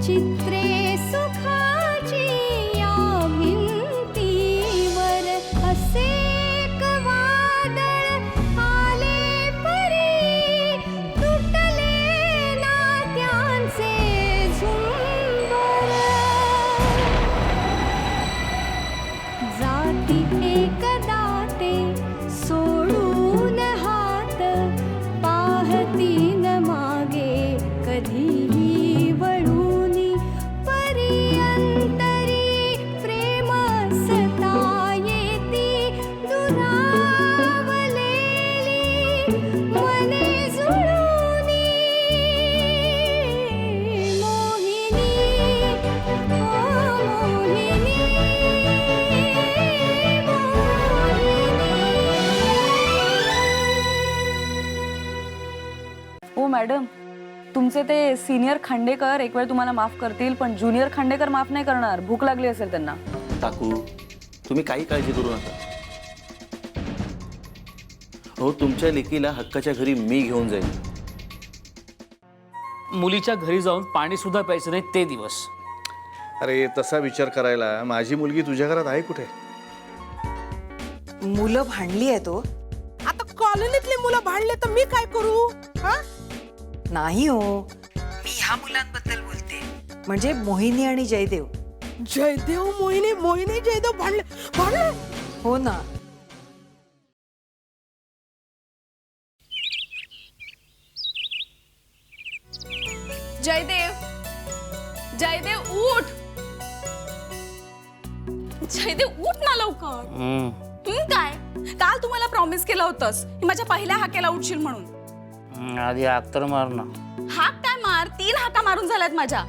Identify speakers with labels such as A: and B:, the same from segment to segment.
A: चित्रे सुखाची या भिंतीवर असे एक वादळ आले परी तुटले नात्यांचे झुंबर जाती एकदा ते सोडून हात पाहतीन मागे कधीही वळूनी पर्यंतरी प्रेम सता येती दुरावलेली मने जुळूनी मोहिनी ओ मोहिनी
B: ओ मॅडम, तुमचे ते सिनियर खांडेकर एक वेळ तुम्हाला माफ करतील, पण ज्युनियर खांडेकर माफ नाही करणार. भूक लागली असेल त्यांना.
C: काकू, तुम्ही काही काळजी करू नका. हो, तुमच्या लेकीला हक्काच्या घरी मी घेऊन जाईन.
D: मुलीच्या घरी जाऊन पाणी सुद्धा प्यायचं नाही ते दिवस.
E: अरे तसा विचार करायला माझी मुलगी तुझ्या घरात आहे कुठे?
F: मुलं भांडली आहेत तो.
G: आता कॉलनीतली मुलं भांडले तर मी काय करू? हा?
F: नाही हो, मी ह्या मुलांबद्दल बोलते, म्हणजे मोहिनी आणि जयदेव.
G: जयदेव मोहिनी, मोहिनी जयदेव भांडले भांडले.
F: हो ना.
H: जयदेव, जयदेव उठ. जयदेव उठ ना लवकर. काय काल तुम्हाला प्रॉमिस केलं होतंस की माझ्या पहिल्या हाकेला उठशील म्हणून.
D: आधी हाक तर मार ना.
H: हाक काय मार, 3 हाका मारून झाल्यात माझ्या.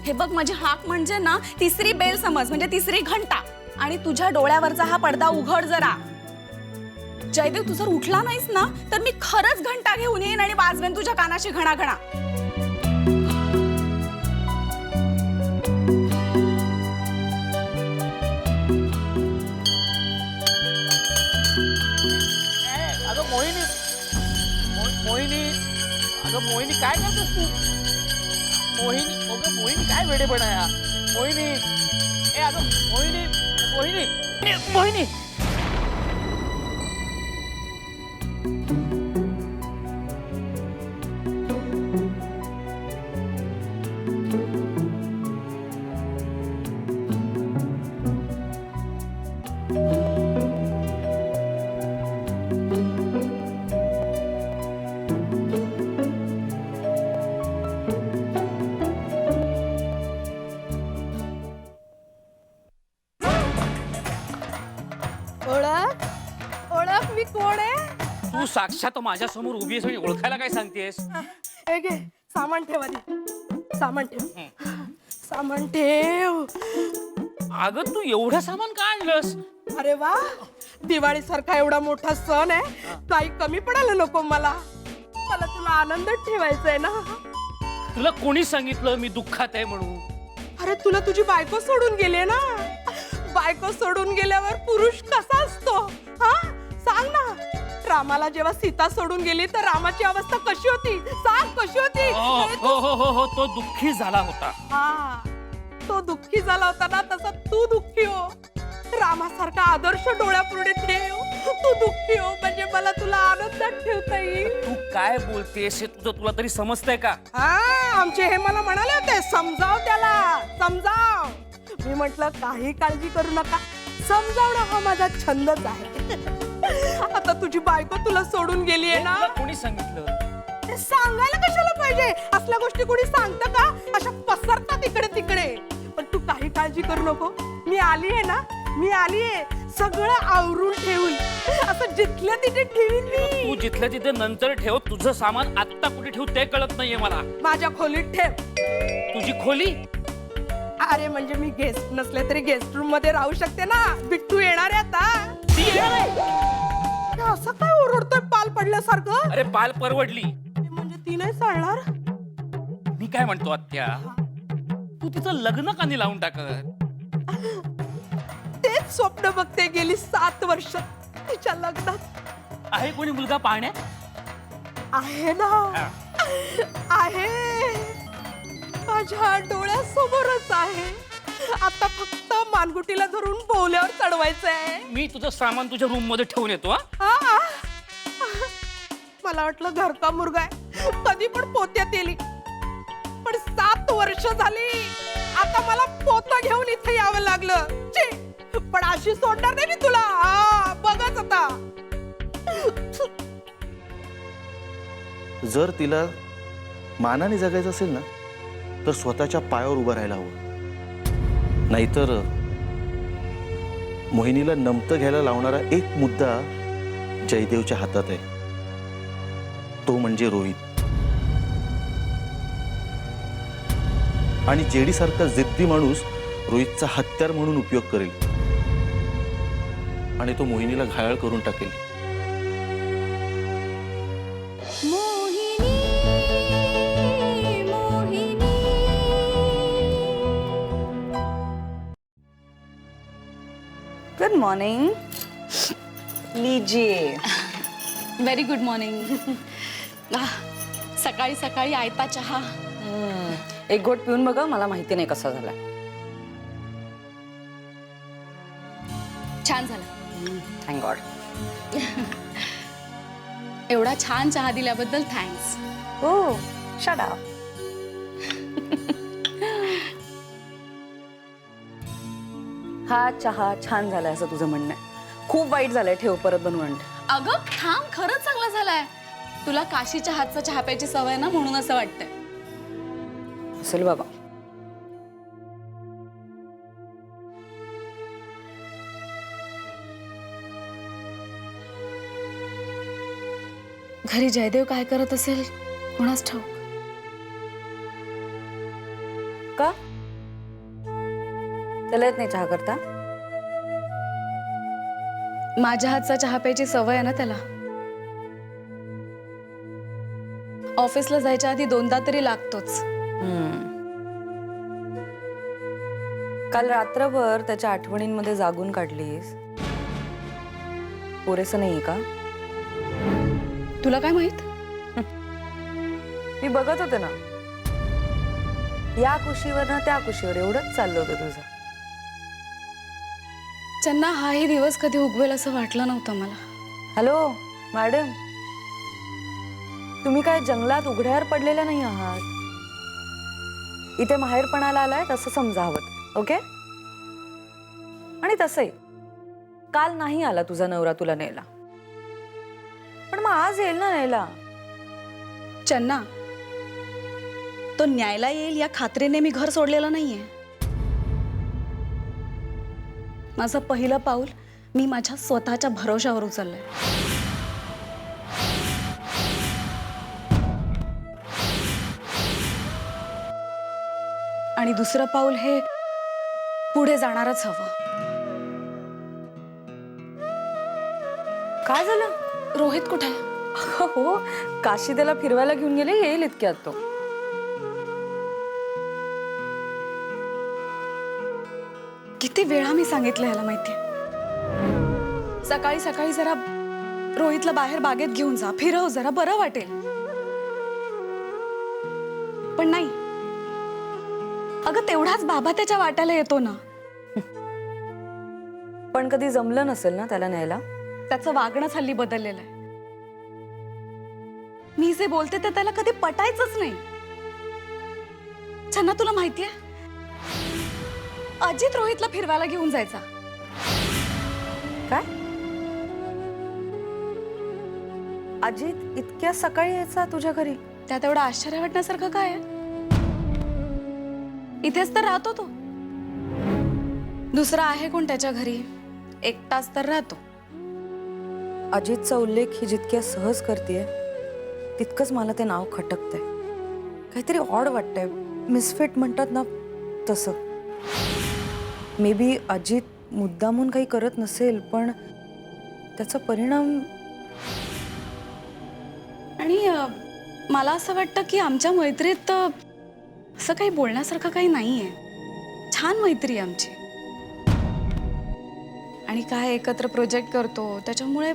H: हे बघ, माझी हाक म्हणजे ना तिसरी बेल समज, म्हणजे तिसरी घंटा. आणि तुझ्या डोळ्यावरचा हा पडदा उघड जरा. जयदेव, तू जर उठला नाहीस ना तर मी खरंच घंटा घेऊन येईन आणि वाजवेन तुझ्या कानाशी घणा घणा.
D: अगं मोहिनी, मोहिनी, अगं मोहिनी काय करतेस तू? मोहिनी, अगं मोहिनी काय वेडेपणा आहे हा? मोहिनी, अगं मोहिनी, मोहिनी, मोहिनी.
G: ओळख ओळख मी कोण आहे?
D: तू साक्षात माझ्या समोर उभी आहेस आणि ओळखायला काय सांगतेस?
G: हे घे, सामान ठेव आधी. सामान ठेव, सामान ठेव.
D: अगं तू एवढं सामान का आणलंस?
G: अरे वा, दिवाळी सारखा एवढा मोठा सण आहे, काही कमी पडायला नको मला. मला तुला आनंदात ठेवायचा आहे ना.
D: तुला कोणी सांगितलं मी दुःखात आहे म्हणून?
G: अरे तुला तुझी बायको सोडून गेली ना. बायको सोडून गेल्यावर पुरुष कसा असतो, हा सांग ना. रामाला जेव्हा सीता सोडून गेली तर रामाची अवस्था कशी होती सांग, कशी होती?
D: हो हो हो हो, तो दुःखी झाला होता.
G: हा, तो दुःखी झाला होता ना, तसा तू दुःखी हो. रामासारखा आदर्श डोळ्यापुढे ठेव. तू दुःखी हो म्हणजे मला तुला आनंदात ठेवता येईल.
D: तू काय बोलतेस हे तुझं तुला तरी समजतंय का?
G: हा, आमचे हे मला म्हणाले होते, समजाव त्याला, समजाव. मी म्हटलं काही काळजी करू नका, समजावणं हा माझा छंदच आहे. आता तुझी बायको तुला सोडून गेली आहे ना.
D: तुला कोणी सांगितलं?
G: ते सांगायला कशाला पाहिजे? असल्या गोष्टी कोणी सांगतं का? अशा पसरतात इकडे तिकडे. पण तू काही काळजी करू नको, मी आली आहे ना, मी आली आहे. सगळं आवरून ठेवून, असं जिथल्या तिथे ठेवीन मी.
D: तू जिथल्या तिथे नंतर ठेव, तुझं सामान आत्ता कुठे ठेवू ते कळत नाहीये मला.
G: माझ्या खोलीत ठेव.
D: तुझी खोली?
G: अरे म्हणजे मी गेस्ट नसले तरी गेस्ट रूम मध्ये राहू शकते ना. बिट्टू येणार आहे आता.
D: ती येणार आहे?
G: असं काय ओरडतोय पाल पडल्यासारखं?
D: अरे पाल परवडली
G: म्हणजे ती नाही चालणार.
D: मी काय म्हणतो आत्या, तू तिचं लग्न का नाही लावून टाकत?
G: तेच स्वप्न बघते गेली 7 वर्ष तिच्या लग्नात.
D: आहे कोणी मुलगा पाहण्यात?
G: आहे ना, आहे. माझ्या डोळ्यासमोरच आहे. आता फक्त मानगुटीला धरून बोल्यावर चढवायचंय.
D: मी तुझं सामान तुझ्या रूम मध्ये ठेवून येतो हा.
G: हा? मला वाटलं घरचा मुलगा आहे, कधी पण पोत्यात येईल. पण 7 वर्ष झाली आता मला पोतं घेऊन इथे यावं लागलं. छी! पण अशी सोडणार नाही मी तुला. हा, बघच आता.
C: जर तिला मानाने जगायचं असेल ना तर स्वतःच्या पायावर उभं राहायला हवं. नाहीतर मोहिनीला नमतं घ्यायला लावणारा एक मुद्दा जयदेवच्या हातात आहे, तो म्हणजे रोहित. आणि जेडी सारखा जिद्दी माणूस रोहितचा हत्यार म्हणून उपयोग करेल आणि तो मोहिनीला घायाळ करून टाकेल.
A: मोहिनी मोहिनी
B: गुड मॉर्निंग. लीजिए.
H: Very good morning. सकाळी सकाळी आयता चहा.
B: एक घोट पिऊन बघा, मला माहिती नाही कसा झाला.
H: छान झाला.
B: Thank God.
H: एवढा छान चहा दिल्याबद्दल थँक्स.
B: हो, शट अप. हा चहा छान झालाय असं तुझं म्हणणं आहे. खूप वाईट झालंय, ठेव परत बनवून आणते.
H: अगं थांब, खरंच चांगला झालाय. तुला काशीच्या हातचा चहा प्यायची सवय ना, म्हणून असं वाटतंय.
B: असेल बाबा.
H: घरी जयदेव काय करत असेल कोणास ठाऊक.
B: का त्याला येत नाही चहा करता?
H: माझ्या हातचा चहा प्यायची सवय आहे ना त्याला. ऑफिसला जायच्या आधी 2दा तरी लागतोच.
B: काल रात्रभर त्याच्या आठवणींमध्ये जागून काढलीस, पुरेसं नाहीये का?
H: तुला काय माहित?
B: मी बघत होते ना, या कुशीवर ना त्या कुशीवर एवढंच चाललं होतं तुझं.
H: चन्ना, हाही दिवस कधी उगवेल असं वाटलं नव्हतं मला.
B: हॅलो मॅडम, तुम्ही काय जंगलात उघड्यावर पडलेल्या नाही आहात. इथे माहेरपणाला आलाय तसं समजावं. ओके? आणि तसंही काल नाही आला तुझा नवरा तुला न्यायला, पण मग आज येईल ना न्यायला.
H: चन्ना, तो न्यायला येईल या खात्रीने मी घर सोडलेलं नाहीये. माझं पहिलं पाऊल मी माझ्या स्वतःच्या भरोशावर उचललंय. आणि दुसरं पाऊल हे पुढे जाणारच हवं.
B: काय झालं?
H: रोहित कुठे?
B: हो, काशी त्याला फिरवायला घेऊन गेले, येईल इतक्यात तो.
H: किती वेळा मी सांगितलं ह्याला माहितीये, सकाळी सकाळी जरा रोहितला बाहेर बागेत घेऊन जा, फिरव जरा, बरं वाटेल. पण नाही. अगं तेवढाच बाबा त्याच्या वाट्याला येतो ना.
B: पण कधी जमलं नसेल ना त्याला न्यायला.
H: त्याचं वागणंच हल्ली बदललेलं आहे. मी जे बोलते ते त्याला कधी पटायचंच नाही. छन्ना, तुला माहितीये अजित रोहितला फिरवायला घेऊन जायचा.
B: काय? अजित इतक्या सकाळी यायचा तुझ्या घरी?
H: त्यात एवढं आश्चर्य वाटण्यासारखं काय आहे? इथेच तर राहतो तो. दुसरा आहे कोण त्याच्या घरी? एकटाच तर राहतो.
B: अजितचा उल्लेख ही जितक्या सहज करतेय तितकंच मला ते नाव खटकतंय. काहीतरी ऑड वाटतंय. मिसफिट म्हणतात ना तसं. मे बी अजित मुद्दामून काही करत नसेल, पण त्याचा परिणाम.
H: आणि मला असं वाटतं की आमच्या मैत्रीत असं काही बोलण्यासारखं काही नाहीये. छान मैत्री आहे आमची. आणि काय एकत्र प्रोजेक्ट करतो त्याच्यामुळे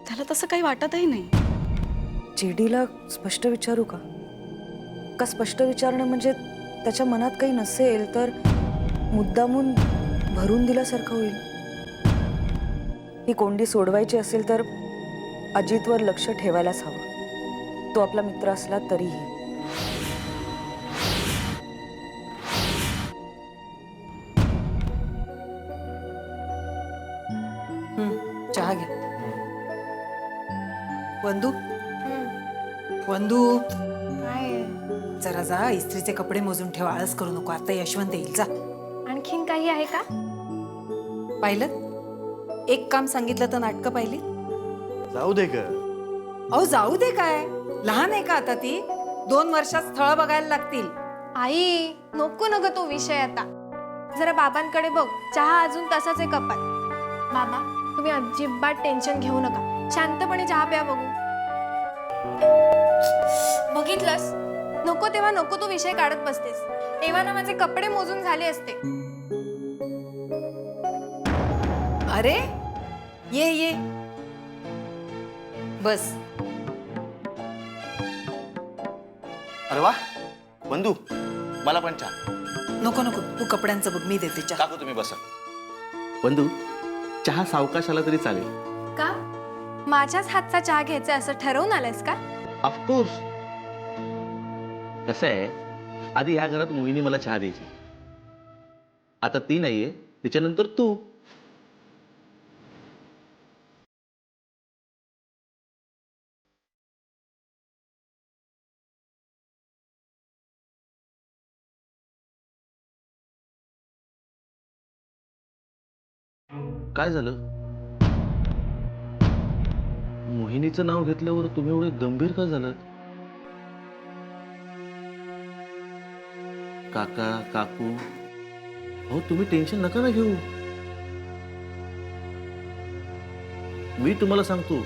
H: त्याला तसं काही वाटतही नाही.
B: जेडीला स्पष्ट विचारू का? का स्पष्ट विचारणं म्हणजे त्याच्या मनात काही नसेल तर मुद्दामून भरून दिल्यासारखं होईल. ही कोंडी सोडवायची असेल तर अजितवर लक्ष ठेवायलाच हवं. तो आपला मित्र असला तरीही.
F: चहा घे. वंदू वंदू जरा जा, इस्त्रीचे कपडे मोजून ठेव. आळस करू नको, आता यशवंत येईल. जा.
A: आणखीन काही आहे का?
F: पाहिलं? एक काम सांगितलं तर नाटकं पाहिली.
C: जाऊ दे ग.
F: अहो जाऊ दे काय, लहान आहे का आता ती? 2 वर्षात स्थळ बघायला लागतील.
A: आई नको न ग तो विषय आता. जरा बाबांकडे बघ, चहा अजून तसाच आहे कपात. बाबा तुम्ही अजिबात टेन्शन घेऊ नका, शांतपणे चहा प्या. बघू बघितलंस, नको तेव्हा नको तो विषय काढत बसतेस. तेव्हा ना माझे कपडे मोजून झाले असते.
F: अरे ये ये बस.
C: अरे वा बंधू, मला पण चहा.
F: नको नको, तू कपड्यांचं बघ, मी देते चहा.
E: काकू तुम्ही बसा. बंधू, चहा सावकाश आला तरी चालेल.
A: का माझ्याच हातचा चहा घ्यायचा असं ठरवून आलंयस का?
E: ऑफकोर्स. कसं आहे, आधी ह्या घरात मोहिनी मला चहा द्यायची. आता ती नाहीये, तिच्यानंतर तू. काय झालं? मोहिनीचं नाव घेतल्यावर तुम्ही एवढे गंभीर का झालात? काका काकू, अहो तुम्ही टेन्शन नका ना घेऊ. मी तुम्हाला सांगतो,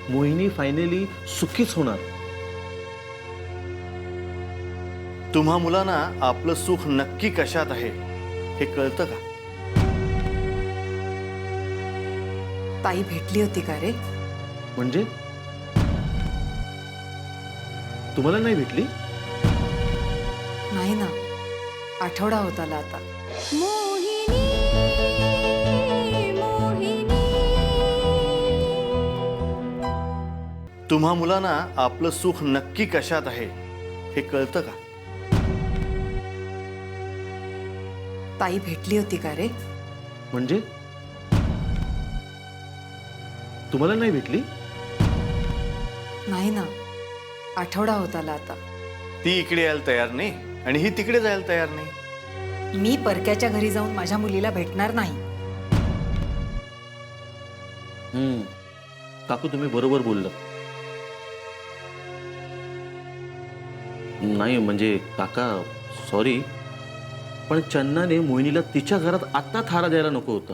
E: मोहिनी फायनली सुखीच होणार.
C: तुम्हा मुलांना आपलं सुख नक्की कशात आहे हे कळतं का?
F: ताई भेटली होती का रे?
E: म्हणजे तुम्हाला नाही भेटली?
F: नाही ना, आठवडा होत आला आता.
A: मोहिनी मोहिनी
C: तुम्हा मुलांना आपलं सुख नक्की कशात आहे हे कळतं का?
F: ताई भेटली होती का रे?
E: म्हणजे तुम्हाला नाही भेटली?
F: नाही ना, आठवडा होत आला आता.
C: ती इकडे यायला तयार नाही आणि ही तिकडे जायला तयार नाही.
F: मी परक्याच्या घरी जाऊन माझ्या मुलीला भेटणार नाही.
E: काकू तुम्ही बरोबर बोलला. नाही म्हणजे काका सॉरी, पण चन्नाने मोहिनीला तिच्या घरात आत्ता थारा द्यायला नको होतं.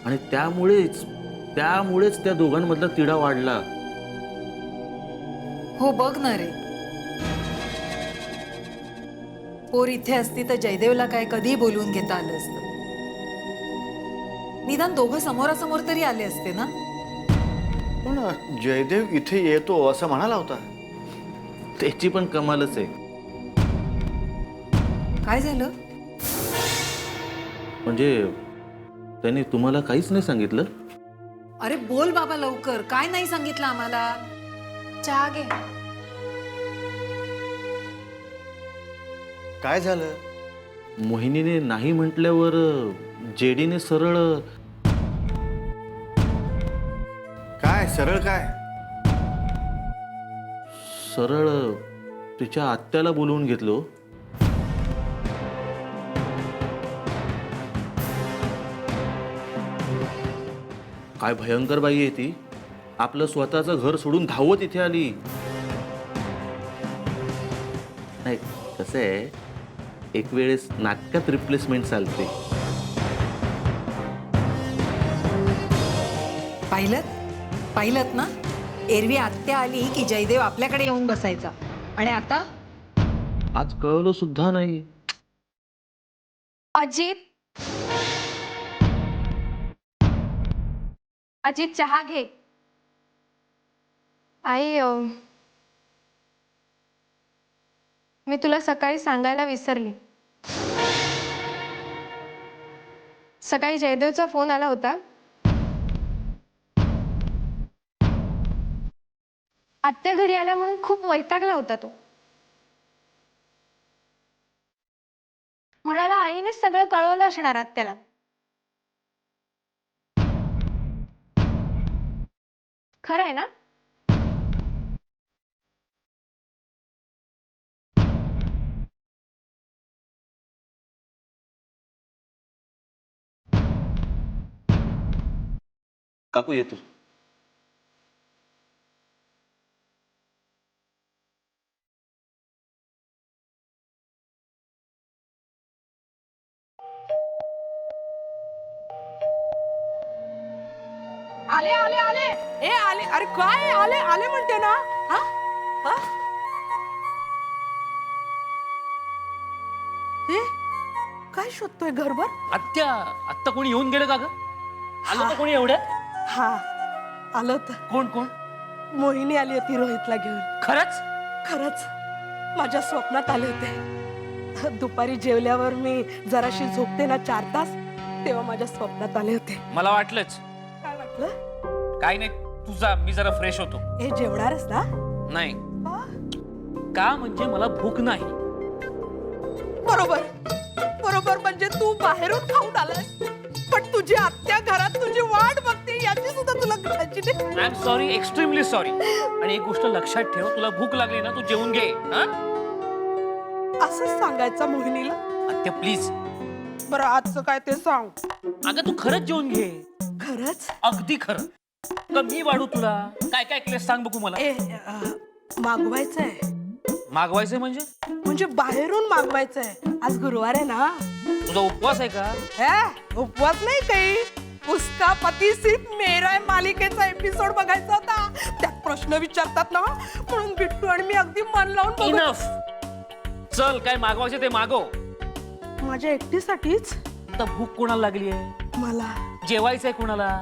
E: आणि त्यामुळेच त्या दोघांमधला तिढा वाढला.
F: हो बघ ना रे, पोर इथे असती तर जयदेवला काय कधी बोलवून घेता आलं असतं. निदान दोघं समोरासमोर तरी आले असते ना.
C: पण जयदेव इथे येतो असं म्हणाला होता.
E: त्याची पण कमालच आहे.
F: काय झालं?
E: म्हणजे त्यांनी तुम्हाला काहीच नाही सांगितलं?
F: अरे बोल बाबा लवकर, काय नाही सांगितलं आम्हाला?
A: चहा घे.
C: काय झालं?
E: मोहिनीने नाही म्हटल्यावर जेडीने सरळ
C: काय सरळ काय?
E: सरळ तिच्या आत्याला बोलवून घेतलो. काय भयंकर बाई आहे ती. आपलं स्वतःचं घर सोडून धावत इथे आली. नाही कसं आहे, एक वेळेस नाटकात रिप्लेसमेंट चालते.
F: पाहिलत ना, एरवी आत्या आली की जयदेव आपल्याकडे येऊन बसायचा, आणि आता
E: आज कळलं सुद्धा नाही.
A: अजित चहा घे. आई मी तुला सकाळी सांगायला विसरली. सकाळी जयदेवचा फोन आला होता. आत्या घरी आल्या म्हणून खूप वैतागला होता तो. म्हणाला आईनेच सगळं कळवलं असणार आत्याला. खरं आहे ना?
E: काकू येतो.
G: आले आले आले ए आले. अरे काय आले आले म्हणते ना. हा हा हे काय शोधतोय घरभर.
D: आत्या आत्ता कोणी येऊन गेलं का ग? आलं तर कोणी एवढ्यात?
G: हा आलं तर
D: कोण कोण?
G: मोहिनी आली होती रोहितला घेऊन.
D: खरंच?
G: खरंच माझ्या स्वप्नात आले होते. दुपारी जेवल्यावर मी जराशी झोपते ना 4 तास, तेव्हा माझ्या स्वप्नात आले होते.
D: मला वाटलंच.
G: काय वाटलं?
D: काय नाही, तुझा मी जरा फ्रेश होतो.
G: हे जेवणारच ना?
D: नाही का म्हणजे मला भूक नाही.
G: बरोबर बरोबर, म्हणजे तू बाहेरून खाऊन आलास, पण तुझी आत्या घरात तुझी वाट बघते याची सुद्धा तुला काळजी नाही.
D: I am sorry, extremely sorry. आणि एक गोष्ट लक्षात ठेव, तुला भूक लागली ना, तू जेवून घे.
G: असंच सांगायचं मोहिनीला.
D: आत्या प्लीज.
G: बरं आजचं काय ते सांग.
D: अगं तू खरंच जेवून घे.
G: खरंच?
D: अगदी खरं. का मी वाढू तुला? काय काय केलं सांग बघू मला.
G: मागवायचंय.
D: मागवायचंय
G: म्हणजे बाहेरून मागवायचंय. आज गुरुवार आहे ना.
D: तुझा उपवास आहे का?
G: उपवास नाही काही. उसका पती सिर्फ मेरा है मालिकेचा एपिसोड बघायचा होता. त्यात प्रश्न विचारतात ना, म्हणून बिट्टू आणि मी अगदी मन लावून बघत.
D: इनफ. चल काय मागवायचं ते मागव.
G: माझ्या एकटीसाठीच?
D: आता भूक कोणाला लागली आहे?
G: मला.
D: जेवायचंय कोणाला?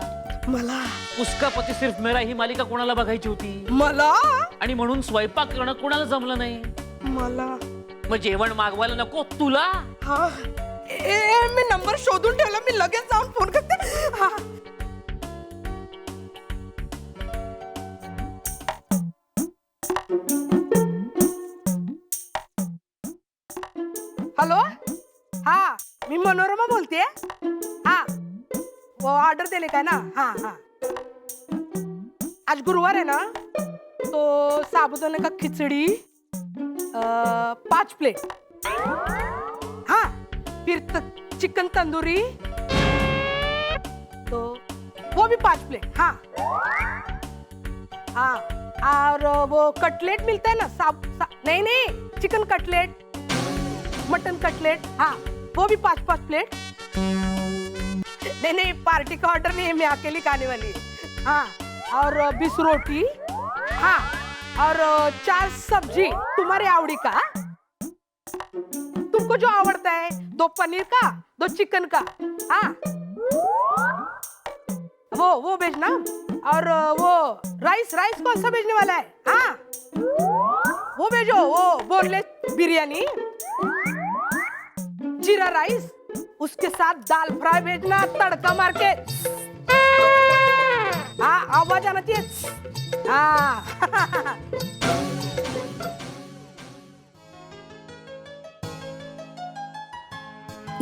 G: मला.
D: उसका पती सिर्फ मेरा ही मालिका कोणाला बघायची होती?
G: मला.
D: आणि म्हणून स्वयंपाक करणं कोणाला जमलं नाही?
G: मला.
D: मग जेवण मागवायला नको तुला?
G: हा मी नंबर शोधून ठेवला, मी लगेच जाऊन फोन करते. हा हॅलो. हा मी मनोरमा बोलतेय. हा ऑर्डर दिले काय ना. हा हा आज गुरुवार आहे ना, तो साबुदाणा का खिचड़ी 5 प्लेट. हाँ फिर चिकन तंदूरी तो वो भी 5 प्लेट. हाँ हाँ और वो कटलेट मिलता है ना, नहीं नहीं चिकन कटलेट, मटन कटलेट. हाँ वो भी 5 प्लेट. नहीं नहीं पार्टी का ऑर्डर नहीं है, मैं अकेली खाने वाली है. हाँ और 20 रोटी. हाँ और 4 सब्जी तुम्हारे आवड़ी का. तुमको जो आवड़ता है, 2 पनीर का, 2 चिकन का. हाँ वो भेजना. और वो राइस कौन सा भेजने वाला है? हाँ वो भेजो, वो बोनलेस बिरयानी, जीरा राइस, उसके साथ दाल फ्राई भेजना तड़का मार के. हाँ आवाज आना चाहिए. हाँ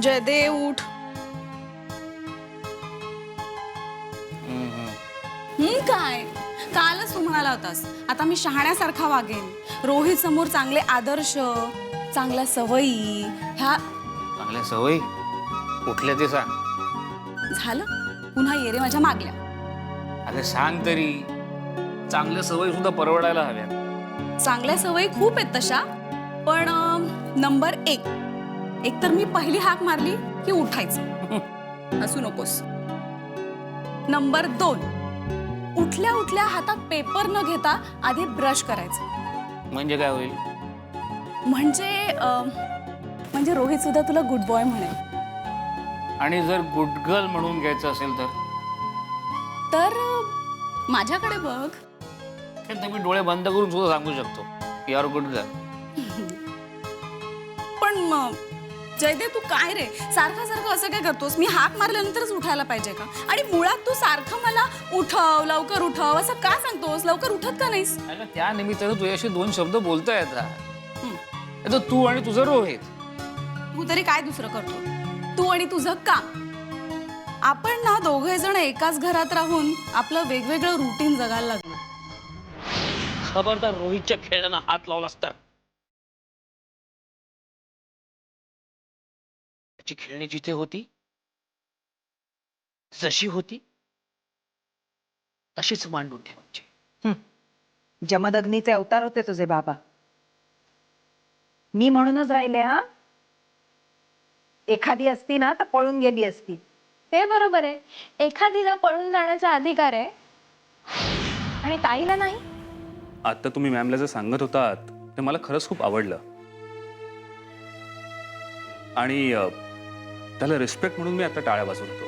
H: जयदेव उठ. काय कालच तू म्हणाला होतास आता मी शहाण्यासारखा वागेन, रोहित समोर चांगले आदर्श, चांगल्या सवयी. ह्या
D: चांगल्या सवयी कुठल्या ते सांग.
H: झालं पुन्हा ये रे माझ्या मागल्या.
D: अरे सांग तरी. चांगल्या सवयी सुद्धा परवडायला हव्या.
H: चांगल्या सवयी खूप आहेत तशा, पण नंबर 1, एक तर मी पहिली हाक मारली की उठायचं, असू नकोस. नंबर 2, उठल्या उठल्या हातात पेपर न घेता आधी ब्रश करायचं.
D: म्हणजे काय होईल?
H: म्हणजे रोहित सुद्धा तुला गुड बॉय म्हणेल.
D: आणि जर गुड गर्ल म्हणून घ्यायचं असेल
H: तर माझ्याकडे बघ.
D: मी डोळे बंद करून सुद्धा सांगू शकतो यू आर गुड गर्ल.
H: पण जयदेव तू काय रे सारखं सारखं असं काय करतोस? मी हाक मारल्यानंतरच उठायला पाहिजे का? आणि मुळात तू सारखं मला उठव लवकर उठव असं का सांगतोस? लवकर उठत का नाहीस?
D: अगं त्या निमित्तानं तुझ्याशी 2 शब्द बोलता येतात. आता तू आणि तुझं रोहित.
H: तू तरी काय दुसरं करतो? तू आणि तुझं काम. आपण ना दोघे जण एकाच घरात राहून आपलं वेगवेगळं रुटीन जगायला लागलो.
D: खबरदार रोहितच्या खेळांना हात लावलास तर. त्याची खेळणी जिथे होती जशी होती तशीच मांडून ठेवायची.
I: जमदग्नीचे अवतार होते तुझे बाबा. मी म्हणूनच राहिले. हा, एखादी असती ना तर पळून गेली असती.
A: ते बरोबर आहे, एखादीला पळून जाण्याचा अधिकार आहे आणि ताईला नाही.
J: आता तुम्ही मॅमला जे सांगत होतात ते मला खरंच खूप आवडलं आणि त्याला रिस्पेक्ट म्हणून मी आता टाळ्या वाजवतो.